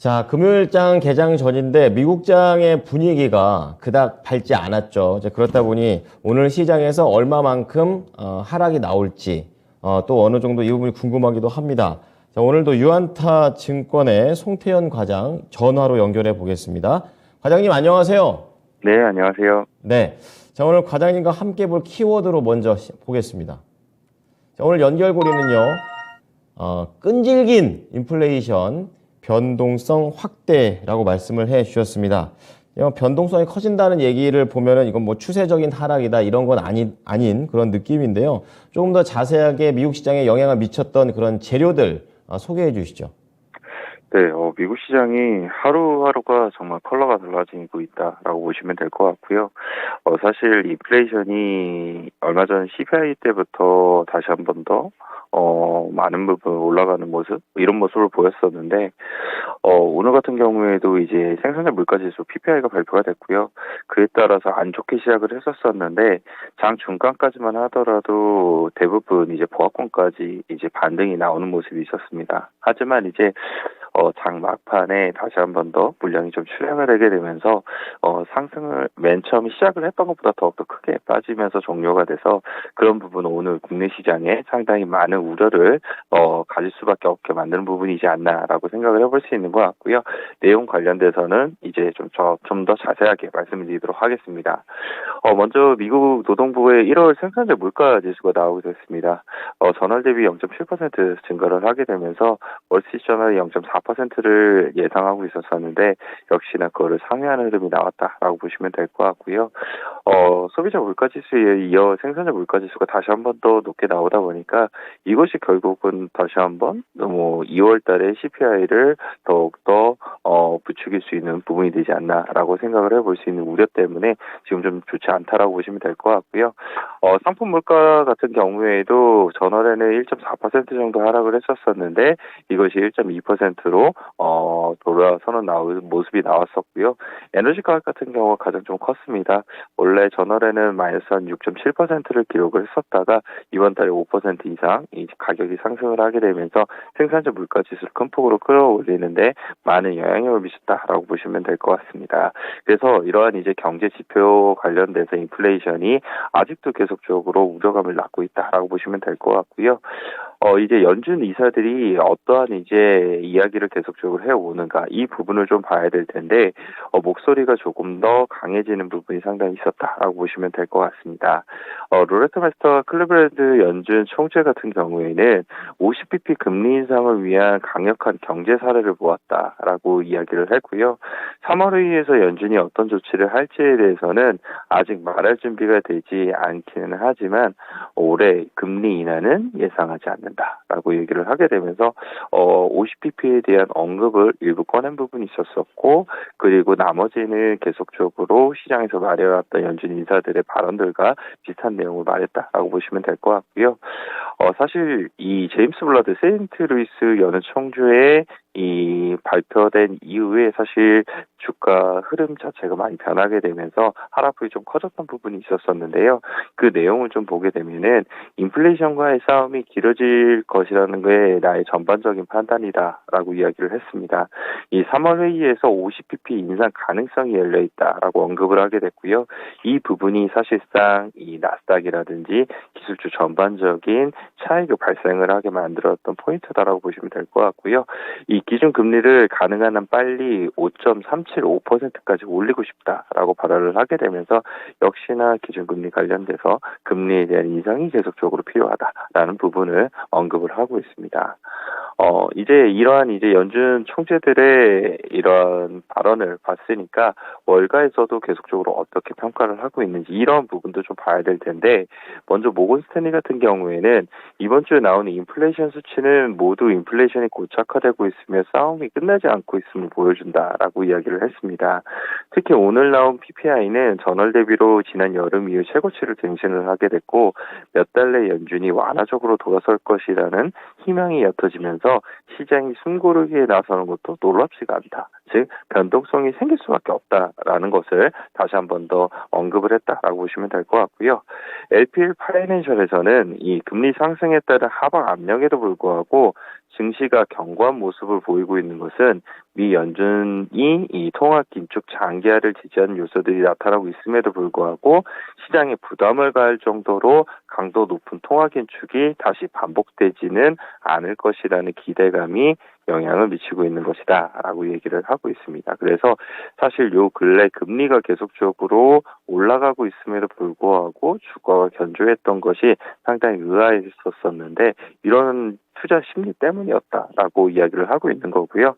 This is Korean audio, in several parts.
자, 금요일장 개장 전인데 미국장의 분위기가 그닥 밝지 않았죠. 이제 그렇다 보니 오늘 시장에서 얼마만큼 하락이 나올지 또 어느 정도 이 부분이 궁금하기도 합니다. 자, 오늘도 유안타 증권의 송태현 과장 전화로 연결해 보겠습니다. 과장님 안녕하세요. 네, 안녕하세요. 네. 자, 오늘 과장님과 함께 볼 키워드로 먼저 보겠습니다. 자, 오늘 연결고리는요. 끈질긴 인플레이션 변동성 확대라고 말씀을 해 주셨습니다. 변동성이 커진다는 얘기를 보면은 이건 뭐 추세적인 하락이다 이런 건 아닌 그런 느낌인데요. 조금 더 자세하게 미국 시장에 영향을 미쳤던 그런 재료들 소개해 주시죠. 네, 미국 시장이 하루하루가 정말 컬러가 달라지고 있다라고 보시면 될 것 같고요. 사실 인플레이션이 얼마 전 CPI 때부터 다시 한 번 더, 많은 부분 올라가는 모습, 이런 모습을 보였었는데, 오늘 같은 경우에도 이제 생산자 물가지수 PPI가 발표가 됐고요. 그에 따라서 안 좋게 시작을 했었었는데, 장 중간까지만 하더라도 대부분 이제 보합권까지 이제 반등이 나오는 모습이 있었습니다. 하지만 이제 장 막판에 다시 한 번 더 물량이 좀 출량을 하게 되면서 상승을 맨 처음 시작을 했던 것보다 더욱더 크게 빠지면서 종료가 돼서 그런 부분은 오늘 국내 시장에 상당히 많은 우려를 가질 수밖에 없게 만드는 부분이지 않나라고 생각을 해볼 수 있는 것 같고요. 내용 관련돼서는 이제 좀 더 자세하게 말씀드리도록 하겠습니다. 먼저 미국 노동부의 1월 생산자 물가 지수가 나오게 됐습니다. 전월 대비 0.7% 증가를 하게 되면서 월스트리트저널이 0.4%를 예상하고 있었었는데 역시나 그거를 상회하는 흐름이 나왔다라고 보시면 될 것 같고요. 소비자 물가지수에 이어 생산자 물가지수가 다시 한 번 더 높게 나오다 보니까 이것이 결국은 다시 한번 2월 달에 CPI를 더욱더 부추길 수 있는 부분이 되지 않나라고 생각을 해볼 수 있는 우려 때문에 지금 좀 좋지 않다라고 보시면 될 것 같고요. 상품 물가 같은 경우에도 전월에는 1.4% 정도 하락을 했었었는데 이것이 1.2%로 돌아서는 모습이 나왔었고요. 에너지 가격 같은 경우가 가장 좀 컸습니다. 원래 전월에는 마이너스 한 6.7%를 기록을 했었다가 이번 달에 5% 이상 이 가격이 상승을 하게 되면서 생산자 물가 지수를 큰 폭으로 끌어올리는데 많은 영향력을 미쳤다라고 보시면 될 것 같습니다. 그래서 이러한 이제 경제 지표 관련돼서 인플레이션이 아직도 계속적으로 우려감을 낳고 있다라고 보시면 될 것 같고요. 이제 연준 이사들이 어떠한 이제 이야기를 계속적으로 해오는가 이 부분을 좀 봐야 될 텐데 목소리가 조금 더 강해지는 부분이 상당히 있었다라고 보시면 될 것 같습니다. 로레트 마스터와 클리브랜드 연준 총재 같은 경우에는 50bp 금리 인상을 위한 강력한 경제 사례를 보았다라고 이야기를 했고요. 3월 회의에서 연준이 어떤 조치를 할지에 대해서는 아직 말할 준비가 되지 않기는 하지만 올해 금리 인하는 예상하지 않는다라고 얘기를 하게 되면서 50bp에 대한 언급을 일부 꺼낸 부분이 있었었고 그리고 나머지는 계속적으로 시장에서 말해왔던 연준 인사들의 발언들과 비슷한 내용을 말했다라고 보시면 될 것 같고요. 사실 이 제임스 블러드 세인트루이스 연은 총주의 이 발표된 이후에 사실 주가 흐름 자체가 많이 변하게 되면서 하락폭이 좀 커졌던 부분이 있었었는데요. 그 내용을 좀 보게 되면은 인플레이션과의 싸움이 길어질 것이라는 게 나의 전반적인 판단이다라고 이야기를 했습니다. 이 3월 회의에서 50bp 인상 가능성이 열려 있다라고 언급을 하게 됐고요. 이 부분이 사실상 이 나스닥이라든지 기술주 전반적인 차익을 발생을 하게 만들었던 포인트다라고 보시면 될 것 같고요. 이 기준 금리를 가능한 한 빨리 5.375%까지 올리고 싶다라고 발언을 하게 되면서 역시나 기준 금리 관련돼서 금리에 대한 인상이 계속적으로 필요하다라는 부분을 언급을 하고 있습니다. 이제 이러한 이제 연준 총재들의 이러한 발언을 봤으니까 월가에서도 계속적으로 어떻게 평가를 하고 있는지 이런 부분도 좀 봐야 될 텐데 먼저 모건 스탠리 같은 경우에는 이번 주에 나오는 인플레이션 수치는 모두 인플레이션이 고착화되고 있으며 싸움이 끝나지 않고 있음을 보여준다라고 이야기를 했습니다. 특히 오늘 나온 PPI는 전월 대비로 지난 여름 이후 최고치를 갱신을 하게 됐고 몇 달 내 연준이 완화적으로 돌아설 것이라는 희망이 옅어지면서 시장이 숨고르기에 나서는 것도 놀랍지가 않다. 즉 변동성이 생길 수밖에 없다라는 것을 다시 한 번 더 언급을 했다라고 보시면 될 것 같고요. LPL 파이낸셜에서는 이 금리 상승에 따른 하방 압력에도 불구하고 증시가 견고한 모습을 보이고 있는 것은 미 연준이 이 통화 긴축 장기화를 지지하는 요소들이 나타나고 있음에도 불구하고 시장에 부담을 가할 정도로 강도 높은 통화 긴축이 다시 반복되지는 않을 것이라는 기대감이 영향을 미치고 있는 것이다라고 얘기를 하고 있습니다. 그래서 사실 요 근래 금리가 계속적으로 올라가고 있음에도 불구하고 주가가 견조했던 것이 상당히 의아했었는데 이런 투자 심리 때문이었다라고 이야기를 하고 있는 거고요.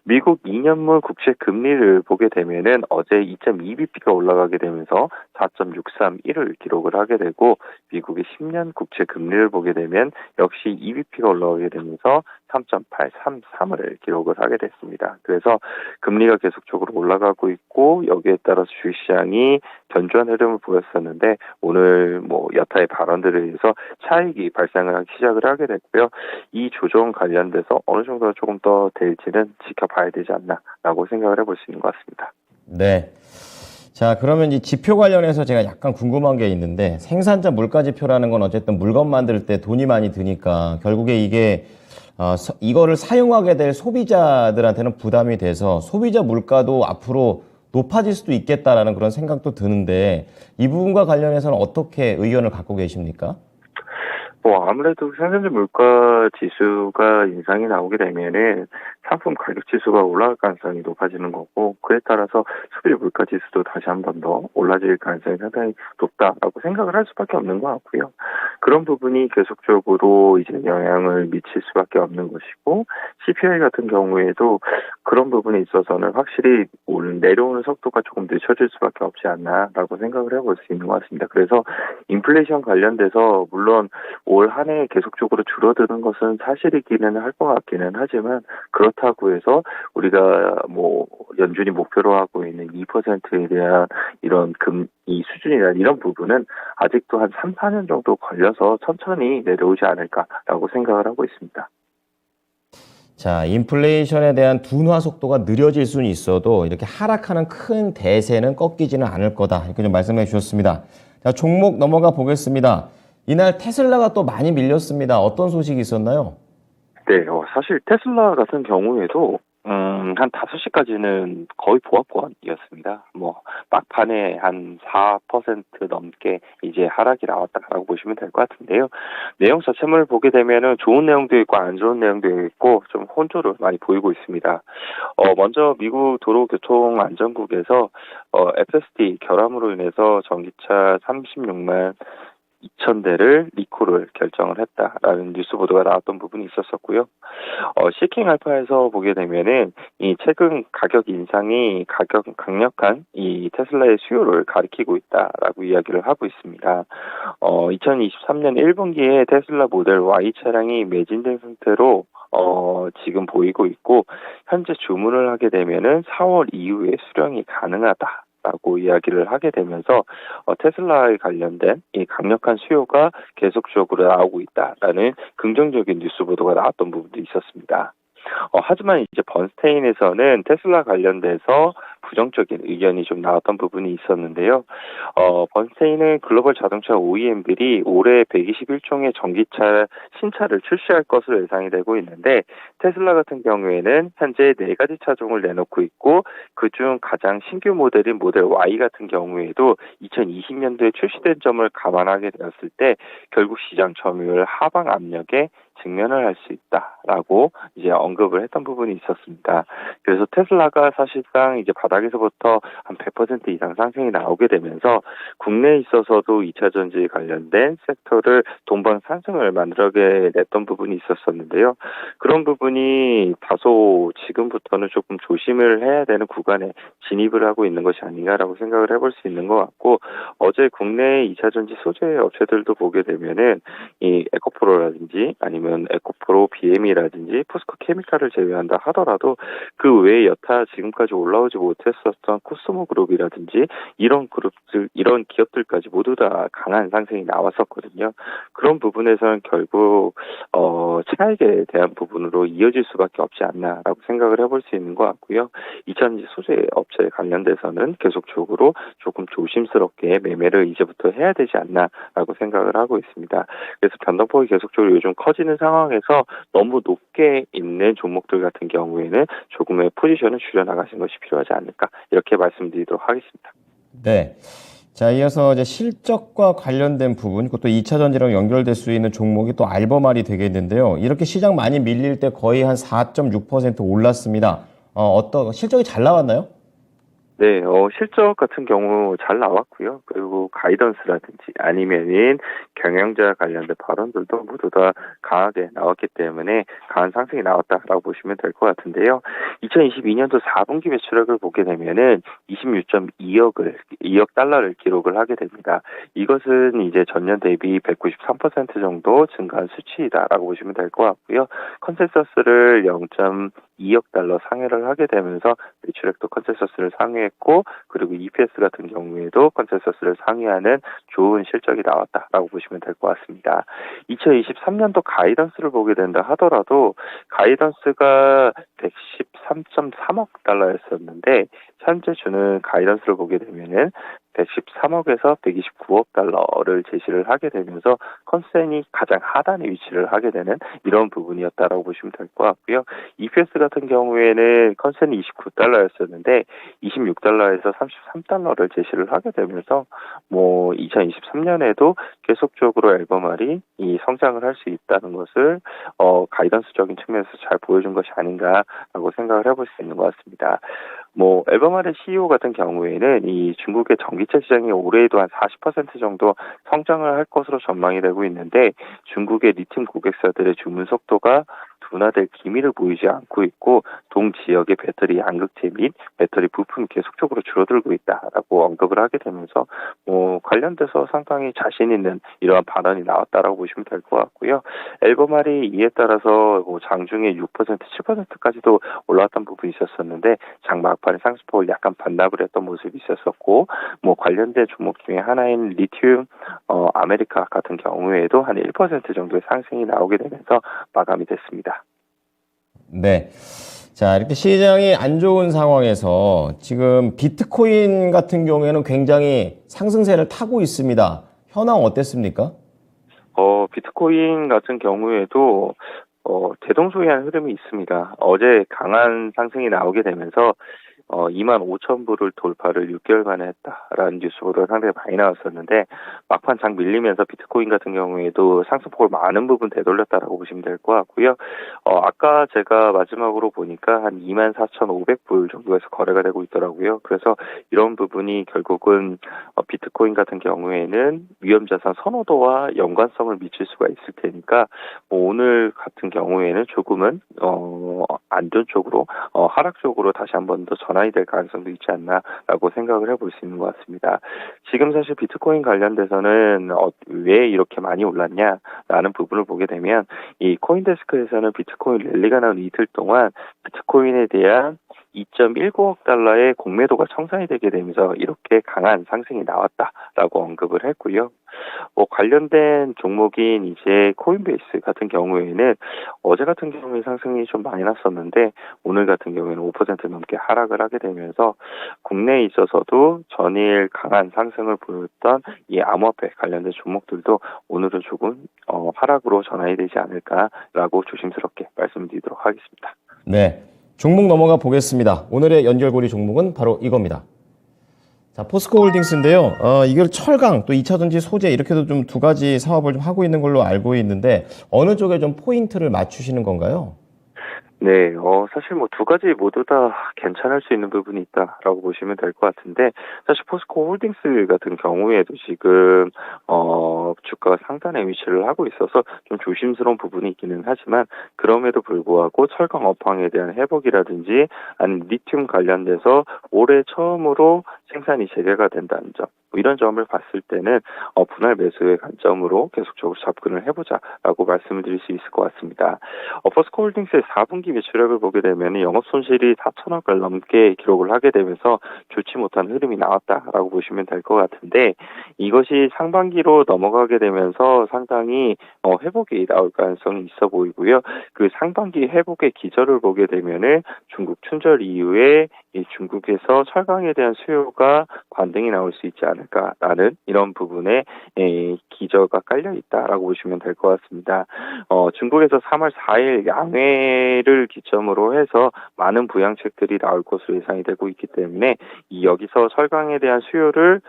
미국 2년물 국채 금리를 보게 되면은 어제 2.2bp가 올라가게 되면서 4.631을 기록을 하게 되고 미국의 10년 국채 금리를 보게 되면 역시 2bp가 올라가게 되면서 3.833을 기록을 하게 됐습니다. 그래서 금리가 계속적으로 올라가고 있고 여기에 따라서 주식시장이 견조한 흐름을 보였었는데 오늘 여타의 발언들에 의해서 차익이 발생을 하기 시작을 하게 됐고요. 이 조정 관련돼서 어느 정도 조금 더 될지는 지켜봐야 되지 않나라고 생각을 해볼 수 있는 것 같습니다. 네. 자, 그러면 이 지표 관련해서 제가 약간 궁금한 게 있는데 생산자 물가 지표라는 건 어쨌든 물건 만들 때 돈이 많이 드니까 결국에 이게 이거를 사용하게 될 소비자들한테는 부담이 돼서 소비자 물가도 앞으로 높아질 수도 있겠다라는 그런 생각도 드는데 이 부분과 관련해서는 어떻게 의견을 갖고 계십니까? 아무래도 생산자 물가 지수가 인상이 나오게 되면은 상품 가격 지수가 올라갈 가능성이 높아지는 거고 그에 따라서 소비자 물가 지수도 다시 한 번 더 올라질 가능성이 상당히 높다라고 생각을 할 수밖에 없는 것 같고요. 그런 부분이 계속적으로 이제 영향을 미칠 수밖에 없는 것이고 CPI 같은 경우에도 그런 부분에 있어서는 확실히 내려오는 속도가 조금 늦춰질 수밖에 없지 않나라고 생각을 해볼 수 있는 것 같습니다. 그래서 인플레이션 관련돼서 물론 올 한 해 계속적으로 줄어드는 것은 사실이기는 할 것 같기는 하지만 그렇다고 해서 우리가 연준이 목표로 하고 있는 2%에 대한 이런 이 수준이나 이런 부분은 아직도 한 3, 4년 정도 걸려서 천천히 내려오지 않을까라고 생각을 하고 있습니다. 자, 인플레이션에 대한 둔화 속도가 느려질 수는 있어도 이렇게 하락하는 큰 대세는 꺾이지는 않을 거다. 이렇게 좀 말씀해 주셨습니다. 자, 종목 넘어가 보겠습니다. 이날 테슬라가 또 많이 밀렸습니다. 어떤 소식이 있었나요? 네, 사실 테슬라 같은 경우에도 한 5시까지는 거의 보합권이었습니다. 막판에 한 4% 넘게 이제 하락이 나왔다라고 보시면 될 것 같은데요. 내용 자체를 보게 되면은 좋은 내용도 있고 안 좋은 내용도 있고 좀 혼조를 많이 보이고 있습니다. 먼저 미국 도로교통안전국에서 FSD 결함으로 인해서 전기차 36만 2,000대를 리콜을 결정을 했다라는 뉴스 보도가 나왔던 부분이 있었었고요. 시킹 알파에서 보게 되면은 이 최근 가격 인상이 강력한 이 테슬라의 수요를 가리키고 있다라고 이야기를 하고 있습니다. 2023년 1분기에 테슬라 모델 Y 차량이 매진된 상태로 지금 보이고 있고 현재 주문을 하게 되면은 4월 이후에 수령이 가능하다. 라고 이야기를 하게 되면서 테슬라에 관련된 이 강력한 수요가 계속적으로 나오고 있다라는 긍정적인 뉴스 보도가 나왔던 부분도 있었습니다. 하지만 이제 번스테인에서는 테슬라 관련돼서 부정적인 의견이 좀 나왔던 부분이 있었는데요. 번스테인은 글로벌 자동차 OEM들이 올해 121종의 전기차 신차를 출시할 것으로 예상이 되고 있는데 테슬라 같은 경우에는 현재 4가지 차종을 내놓고 있고 그중 가장 신규 모델인 모델 Y 같은 경우에도 2020년도에 출시된 점을 감안하게 되었을 때 결국 시장 점유율 하방 압력에 직면을 할 수 있다라고 이제 언급을 했던 부분이 있었습니다. 그래서 테슬라가 사실상 이제 바닥에서부터 한 100% 이상 상승이 나오게 되면서 국내에 있어서도 2차 전지 관련된 섹터를 동반 상승을 만들어게 냈던 부분이 있었었는데요. 그런 부분이 다소 지금부터는 조금 조심을 해야 되는 구간에 진입을 하고 있는 것이 아닌가라고 생각을 해볼 수 있는 것 같고 어제 국내 2차 전지 소재 업체들도 보게 되면은 이 에코프로라든지 아니면 에코프로 BM이라든지 포스코 케미칼을 제외한다 하더라도 그 외에 여타 지금까지 올라오지 못했었던 코스모 그룹이라든지 이런 그룹들, 이런 기업들까지 모두 다 강한 상승이 나왔었거든요. 그런 부분에서는 결국 차익에 대한 부분으로 이어질 수밖에 없지 않나라고 생각을 해볼 수 있는 것 같고요. 2차전지 소재 업체 관련돼서는 계속적으로 조금 조심스럽게 매매를 이제부터 해야 되지 않나라고 생각을 하고 있습니다. 그래서 변동폭이 계속적으로 요즘 커지는 상황에서 너무 높게 있는 종목들 같은 경우에는 조금의 포지션을 줄여나가신 것이 필요하지 않을까 이렇게 말씀드리도록 하겠습니다. 네. 자, 이어서 이제 실적과 관련된 부분, 그것도 2차 전지랑 연결될 수 있는 종목이 또 알버말이 되겠는데요. 이렇게 시장 많이 밀릴 때 거의 한 4.6% 올랐습니다. 실적이 잘 나왔나요? 네, 실적 같은 경우 잘 나왔고요. 그리고 가이던스라든지 아니면은 경영자 관련된 발언들도 모두 다 강하게 나왔기 때문에 강한 상승이 나왔다라고 보시면 될 것 같은데요. 2022년도 4분기 매출액을 보게 되면은 26.2억 달러를 기록을 하게 됩니다. 이것은 이제 전년 대비 193% 정도 증가한 수치이다라고 보시면 될 것 같고요. 컨센서스를 0.2억 달러 상회를 하게 되면서 매출액도 컨센서스를 상회했고 그리고 EPS 같은 경우에도 컨센서스를 상회하는 좋은 실적이 나왔다라고 보시면 될 것 같습니다. 2023년도 가이던스를 보게 된다 하더라도 가이던스가 113.3억 달러였었는데 현재 주는 가이던스를 보게 되면은 113억에서 129억 달러를 제시를 하게 되면서 컨센이 가장 하단에 위치를 하게 되는 이런 부분이었다라고 보시면 될 것 같고요. EPS 같은 경우에는 컨센이 29달러였었는데 26달러에서 33달러를 제시를 하게 되면서 2023년에도 계속적으로 앨범알이 이 성장을 할 수 있다는 것을 가이던스적인 측면에서 잘 보여준 것이 아닌가라고 생각을 해볼 수 있는 것 같습니다. 앨범알의 CEO 같은 경우에는 이 중국의 전기차 시장이 올해에도 한 40% 정도 성장을 할 것으로 전망이 되고 있는데 중국의 리튬 고객사들의 주문 속도가 둔화될 기미를 보이지 않고 있고 동 지역의 배터리 양극재 및 배터리 부품이 계속적으로 줄어들고 있다라고 언급을 하게 되면서 관련돼서 상당히 자신 있는 이러한 발언이 나왔다라고 보시면 될 것 같고요. 앨범알이 이에 따라서 장중에 6% 7%까지도 올라왔던 부분이 있었었는데 장 막판에 상승폭을 약간 반납을 했던 모습이 있었었고 관련된 종목 중에 하나인 리튬 아메리카 같은 경우에도 한 1% 정도의 상승이 나오게 되면서 마감이 됐습니다. 네. 자, 이렇게 시장이 안 좋은 상황에서 지금 비트코인 같은 경우에는 굉장히 상승세를 타고 있습니다. 현황 어땠습니까? 비트코인 같은 경우에도 대동소이한 흐름이 있습니다. 어제 강한 상승이 나오게 되면서 25,000불을 돌파를 6개월 만에 했다라는 뉴스 보도가 상당히 많이 나왔었는데 막판 장 밀리면서 비트코인 같은 경우에도 상승폭을 많은 부분 되돌렸다라고 보시면 될 것 같고요. 아까 제가 마지막으로 보니까 한 24,500불 정도에서 거래가 되고 있더라고요. 그래서 이런 부분이 결국은 비트코인 같은 경우에는 위험자산 선호도와 연관성을 미칠 수가 있을 테니까 오늘 같은 경우에는 조금은 안전 쪽으로 하락 쪽으로 다시 한번 더 전환이 될 가능성도 있지 않나라고 생각을 해볼 수 있는 것 같습니다. 지금 사실 비트코인 관련돼서는 왜 이렇게 많이 올랐냐라는 부분을 보게 되면 이 코인데스크에서는 비트코인 랠리가 나온 이틀 동안 비트코인에 대한 2.19억 달러의 공매도가 청산이 되게 되면서 이렇게 강한 상승이 나왔다라고 언급을 했고요. 관련된 종목인 이제 코인베이스 같은 경우에는 어제 같은 경우에 상승이 좀 많이 났었는데 오늘 같은 경우에는 5% 넘게 하락을 하게 되면서 국내에 있어서도 전일 강한 상승을 보였던 이 암호화폐 관련된 종목들도 오늘은 조금 하락으로 전환이 되지 않을까라고 조심스럽게 말씀드리도록 하겠습니다. 네. 종목 넘어가 보겠습니다. 오늘의 연결고리 종목은 바로 이겁니다. 자, 포스코홀딩스인데요. 이걸 철강, 또 2차 전지 소재 이렇게도 좀 두 가지 사업을 좀 하고 있는 걸로 알고 있는데 어느 쪽에 좀 포인트를 맞추시는 건가요? 네, 사실 두 가지 모두 다 괜찮을 수 있는 부분이 있다라고 보시면 될 것 같은데, 사실 포스코 홀딩스 같은 경우에도 지금, 주가가 상단에 위치를 하고 있어서 좀 조심스러운 부분이 있기는 하지만, 그럼에도 불구하고 철강 업황에 대한 회복이라든지, 아니면 리튬 관련돼서 올해 처음으로 생산이 재개가 된다는 점, 이런 점을 봤을 때는, 분할 매수의 관점으로 계속적으로 접근을 해보자라고 말씀을 드릴 수 있을 것 같습니다. 포스코 홀딩스의 4분기 매출액을 보게 되면 영업 손실이 4천억을 넘게 기록을 하게 되면서 좋지 못한 흐름이 나왔다라고 보시면 될 것 같은데 이것이 상반기로 넘어가게 되면서 상당히 회복이 나올 가능성이 있어 보이고요. 그 상반기 회복의 기저를 보게 되면은 중국 춘절 이후에 이 중국에서 철강에 대한 수요가 반등이 나올 수 있지 않을까라는 이런 부분에 기저가 깔려 있다라고 보시면 될 것 같습니다. 중국에서 3월 4일 양회를 기점으로 해서 많은 부양책들이 나올 것으로 예상이 되고 있기 때문에 여기서 철강에 대한 수요를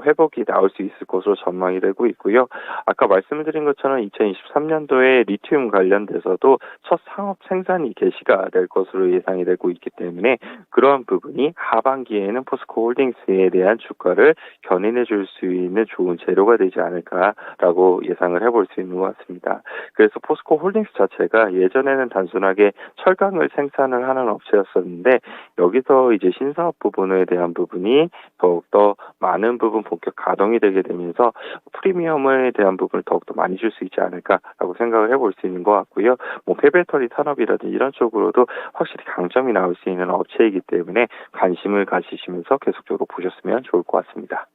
회복이 나올 수 있을 것으로 전망이 되고 있고요. 아까 말씀드린 것처럼 2023년도에 리튬 관련돼서도 첫 상업 생산이 개시가 될 것으로 예상이 되고 있기 때문에 그러한 부분이 하반기에는 포스코 홀딩스에 대한 주가를 견인해 줄 수 있는 좋은 재료가 되지 않을까라고 예상을 해볼 수 있는 것 같습니다. 그래서 포스코 홀딩스 자체가 예전에는 단순하게 철강을 생산을 하는 업체였었는데 여기서 이제 신사업 부분에 대한 부분이 더욱더 많은 부분 본격 가동이 되게 되면서 프리미엄에 대한 부분을 더욱더 많이 줄 수 있지 않을까라고 생각을 해볼 수 있는 것 같고요. 뭐 폐배터리 산업이라든지 이런 쪽으로도 확실히 강점이 나올 수 있는 업체이기 때문에 관심을 가지시면서 계속적으로 보셨으면 좋을 것 같습니다.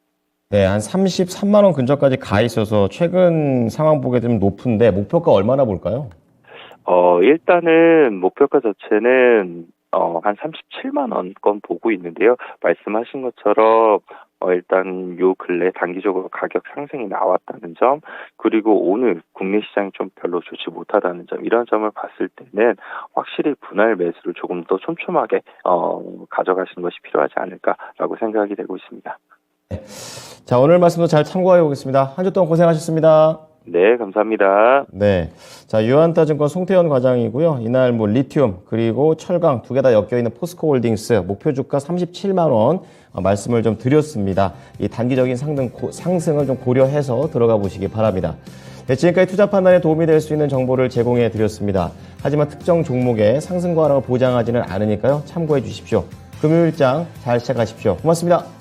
네, 한 33만 원 근처까지 가 있어서 최근 상황 보게 되면 높은데 목표가 얼마나 볼까요? 일단은 목표가 자체는 한 37만 원권 보고 있는데요. 말씀하신 것처럼 일단 요 근래 단기적으로 가격 상승이 나왔다는 점, 그리고 오늘 국내 시장이 좀 별로 좋지 못하다는 점, 이런 점을 봤을 때는 확실히 분할 매수를 조금 더 촘촘하게 가져가시는 것이 필요하지 않을까라고 생각이 되고 있습니다. 자, 오늘 말씀도 잘 참고해 보겠습니다. 한 주 동안 고생하셨습니다. 네, 감사합니다. 네. 자, 유한타증권 송태현 과장이고요. 이날 뭐 리튬 그리고 철강 두 개 다 엮여있는 포스코 홀딩스 목표 주가 37만 원 말씀을 좀 드렸습니다. 이 단기적인 상승을 좀 고려해서 들어가 보시기 바랍니다. 네, 지금까지 투자 판단에 도움이 될 수 있는 정보를 제공해 드렸습니다. 하지만 특정 종목의 상승과 하락을 보장하지는 않으니까요. 참고해 주십시오. 금요일장 잘 시작하십시오. 고맙습니다.